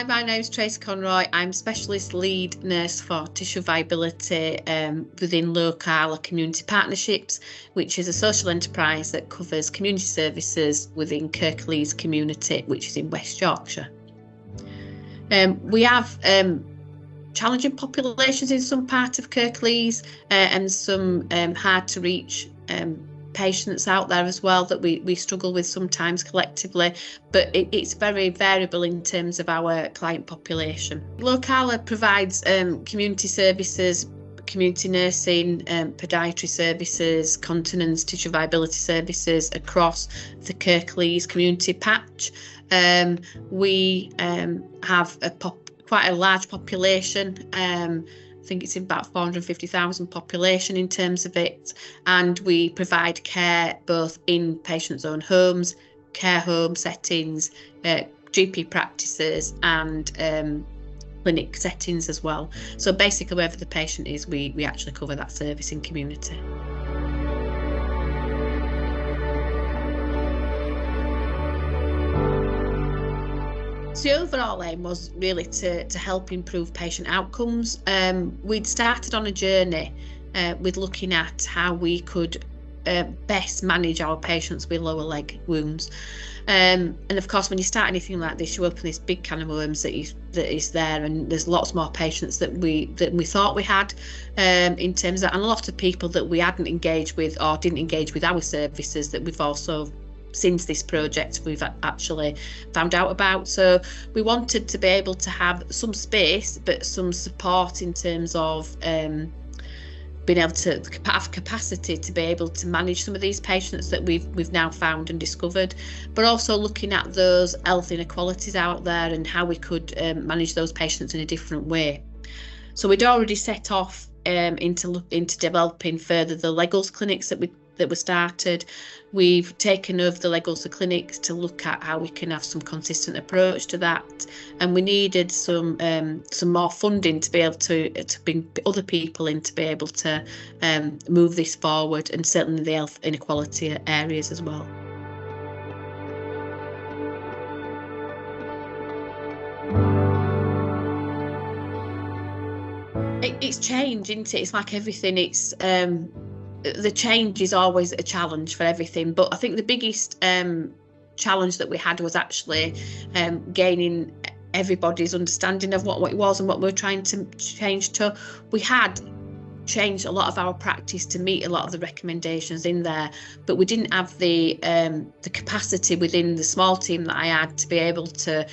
my name's Tracy Conroy. I'm Specialist Lead Nurse for Tissue Viability within Locala Community Partnerships, which is a social enterprise that covers community services within Kirklees community, which is in West Yorkshire. We have challenging populations in some part of Kirklees and some hard to reach patients out there as well that we struggle with sometimes collectively, but it's very variable in terms of our client population. Locala provides community services, community nursing, podiatry services, continence, tissue viability services across the Kirklees community patch. We have quite a large population. I think it's about 450,000 population in terms of it, and we provide care both in patients' own homes, care home settings, GP practices and clinic settings as well. So basically wherever the patient is, we actually cover that service in community. So the overall aim was really to help improve patient outcomes. We'd started on a journey with looking at how we could best manage our patients with lower leg wounds. And of course, when you start anything like this, you open this big can of worms that is there, and there's lots more patients that we thought we had in terms of, and a lot of people that we hadn't engaged with or didn't engage with our services that we've also, since this project, we've actually found out about. So we wanted to be able to have some space but some support in terms of being able to have capacity to be able to manage some of these patients that we've now found and discovered, but also looking at those health inequalities out there and how we could manage those patients in a different way. So we'd already set off into developing further the leg ulcer clinics that were started. We've taken over the leg ulcer clinics to look at how we can have some consistent approach to that, and we needed some more funding to be able to bring other people in to be able to move this forward, and certainly the health inequality areas as well. It's change, isn't it? It's like everything. It's the change is always a challenge for everything, but I think the biggest challenge that we had was actually gaining everybody's understanding of what it was and what we were trying to change to. We had changed a lot of our practice to meet a lot of the recommendations in there, but we didn't have the capacity within the small team that I had to be able to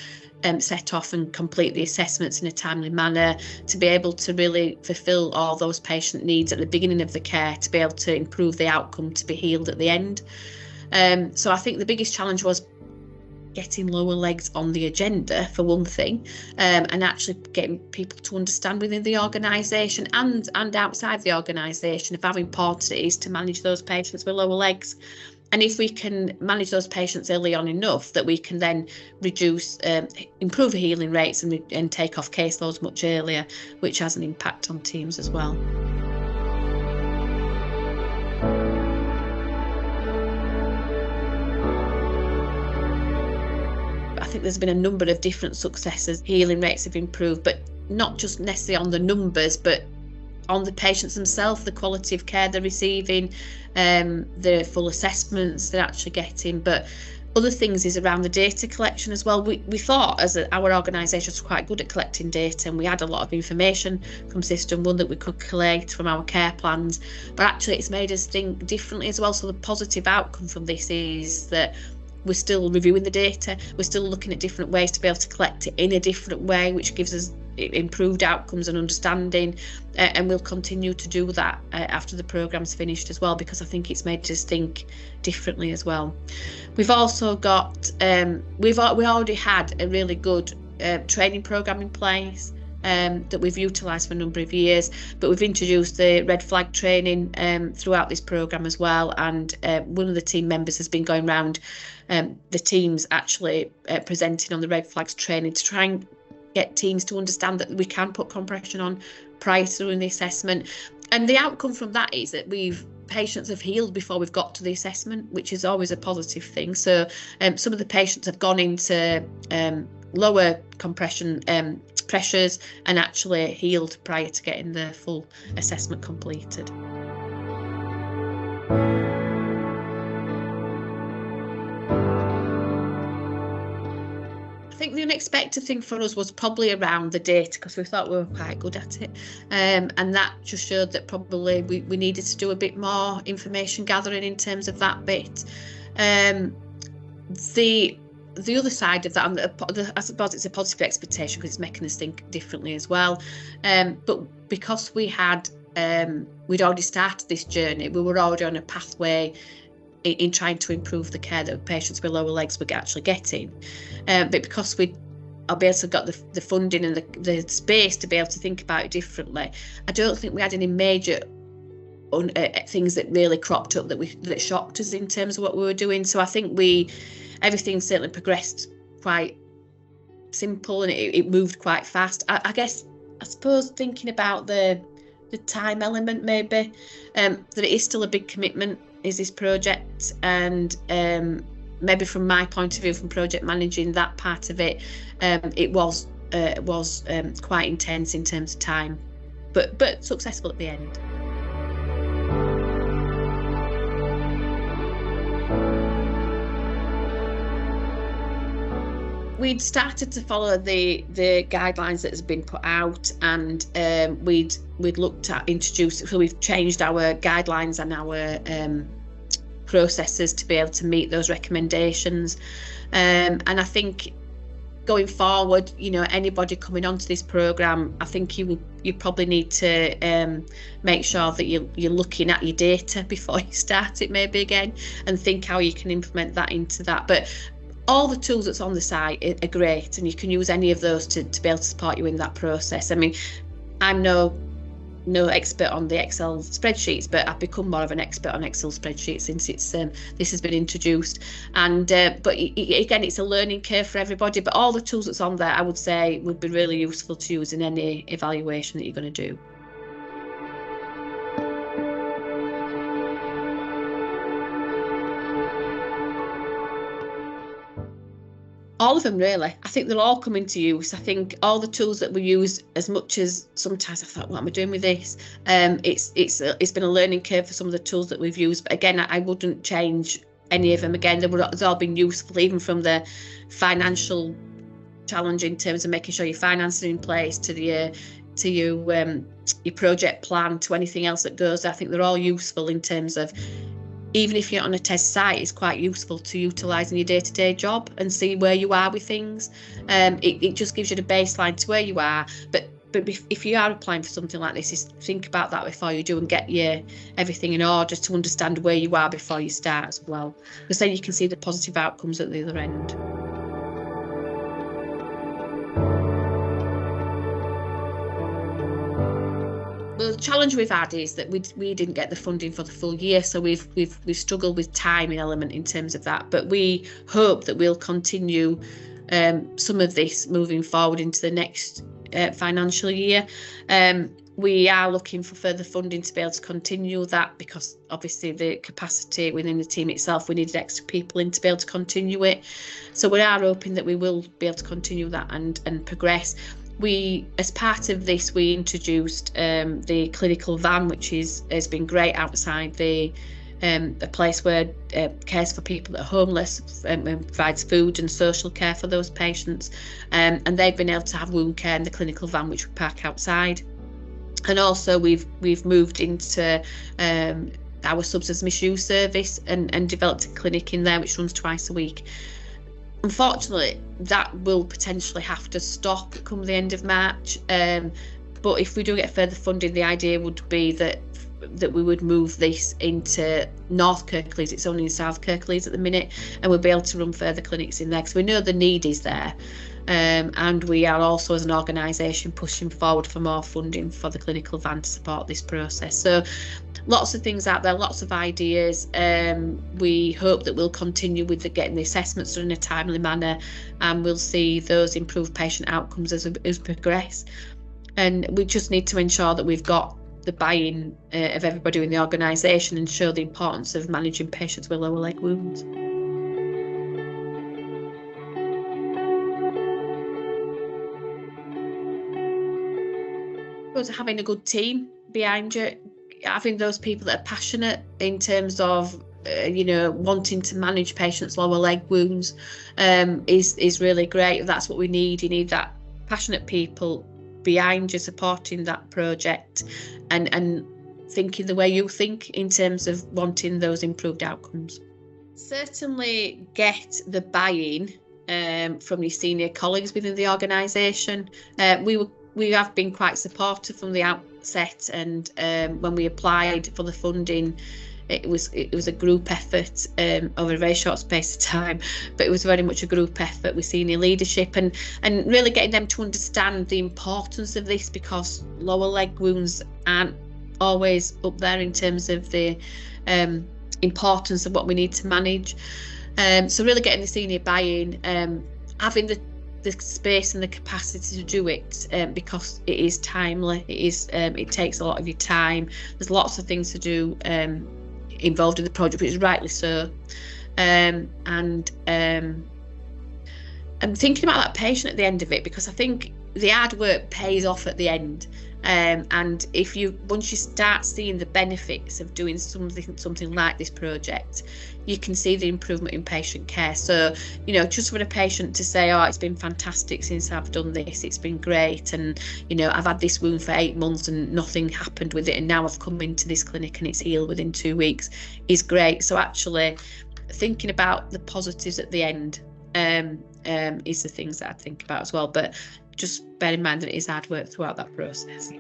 set off and complete the assessments in a timely manner, to be able to really fulfil all those patient needs at the beginning of the care, to be able to improve the outcome, to be healed at the end. So I think the biggest challenge was getting lower legs on the agenda, for one thing, and actually getting people to understand within the organisation and outside the organisation of how important it is to manage those patients with lower legs. And if we can manage those patients early on enough that we can then reduce, improve the healing rates and take off caseloads much earlier, which has an impact on teams as well. I think there's been a number of different successes. Healing rates have improved, but not just necessarily on the numbers, but on the patients themselves, the quality of care they're receiving, the full assessments they're actually getting. But other things is around the data collection as well. We thought as our organisation was quite good at collecting data, and we had a lot of information from System 1 that we could collate from our care plans, but actually it's made us think differently as well. So the positive outcome from this is that we're still reviewing the data, we're still looking at different ways to be able to collect it in a different way, which gives us improved outcomes and understanding, and we'll continue to do that after the programme's finished as well, because I think it's made us think differently as well. We've also got we already had a really good training programme in place that we've utilised for a number of years, but we've introduced the red flag training throughout this programme as well, and one of the team members has been going around the teams actually presenting on the red flags training to try and get teams to understand that we can put compression on prior to doing the assessment. And the outcome from that is that we've patients have healed before we've got to the assessment, which is always a positive thing. So some of the patients have gone into lower compression pressures and actually healed prior to getting the full assessment completed. I think the unexpected thing for us was probably around the data, because we thought we were quite good at it, and that just showed that probably we needed to do a bit more information gathering in terms of that bit. The other side of that, I suppose it's a positive expectation because it's making us think differently as well, but because we'd already started this journey, we were already on a pathway in trying to improve the care that patients with lower legs were actually getting, but because we also got the funding and the space to be able to think about it differently, I don't think we had any major things that really cropped up that shocked us in terms of what we were doing. So I think everything certainly progressed quite simple, and it moved quite fast. I suppose thinking about the time element, maybe that it is still a big commitment, is this project, and maybe from my point of view, from project managing that part of it, it was quite intense in terms of time, but successful at the end. We'd started to follow the guidelines that has been put out, and we'd looked at so we've changed our guidelines and our processes to be able to meet those recommendations, and I think going forward, anybody coming onto this programme, I think you probably need to make sure that you're looking at your data before you start it maybe again, and think how you can implement that into that. But all the tools that's on the site are great, and you can use any of those to be able to support you in that process. I mean, I'm no expert on the Excel spreadsheets, but I've become more of an expert on Excel spreadsheets since this has been introduced. And but again, it's a learning curve for everybody. But all the tools that's on there, I would say, would be really useful to use in any evaluation that you're going to do. All of them, really. I think they'll all come into use. I think all the tools that we use, as much as sometimes I thought, what am I doing with this? It's been a learning curve for some of the tools that we've used. But again, I wouldn't change any of them. Again, they've all been useful, even from the financial challenge in terms of making sure your financing in place to your project plan, to anything else that goes. I think they're all useful in terms of, even if you're on a test site, it's quite useful to utilise in your day-to-day job and see where you are with things. It just gives you the baseline to where you are. But if you are applying for something like this, is think about that before you do, and get everything in order to understand where you are before you start as well. Because then you can see the positive outcomes at the other end. The challenge we've had is that we didn't get the funding for the full year, so we've struggled with timing element in terms of that. But we hope that we'll continue some of this moving forward into the next financial year. We are looking for further funding to be able to continue that, because obviously the capacity within the team itself, we needed extra people in to be able to continue it. So we are hoping that we will be able to continue that and progress. As part of this, we introduced the clinical van, which has been great outside a place where cares for people that are homeless, and provides food and social care for those patients, and they've been able to have wound care in the clinical van, which we park outside. And also we've moved into our substance misuse service and developed a clinic in there which runs twice a week. Unfortunately, that will potentially have to stop come the end of March. But if we do get further funding, the idea would be that we would move this into North Kirklees. It's only in South Kirklees at the minute, and we'll be able to run further clinics in there, because we know the need is there. And we are also, as an organisation, pushing forward for more funding for the clinical van to support this process. So lots of things out there, lots of ideas. We hope that we'll continue with getting the assessments done in a timely manner, and we'll see those improved patient outcomes as we progress. And we just need to ensure that we've got the buy-in of everybody in the organisation and show the importance of managing patients with lower leg wounds. Having a good team behind you, having those people that are passionate in terms of wanting to manage patients' lower leg wounds is really great. That's what we need. You need that passionate people behind you supporting that project and thinking the way you think in terms of wanting those improved outcomes. Certainly get the buy-in from your senior colleagues within the organisation. We have been quite supportive from the outset, and when we applied for the funding, it was a group effort over a very short space of time, but it was very much a group effort with senior leadership and really getting them to understand the importance of this, because lower leg wounds aren't always up there in terms of the importance of what we need to manage. So really getting the senior buy-in, having the space and the capacity to do it, because it is timely. It takes a lot of your time. There's lots of things to do involved in the project, which is rightly so. And thinking about that patient at the end of it, because I think the hard work pays off at the end. And once you start seeing the benefits of doing something like this project, you can see the improvement in patient care. So, just for a patient to say, oh, it's been fantastic since I've done this, it's been great, and I've had this wound for 8 months and nothing happened with it, and now I've come into this clinic and it's healed within 2 weeks, is great. So actually thinking about the positives at the end is the things that I think about as well. But just bear in mind that it is hard work throughout that process.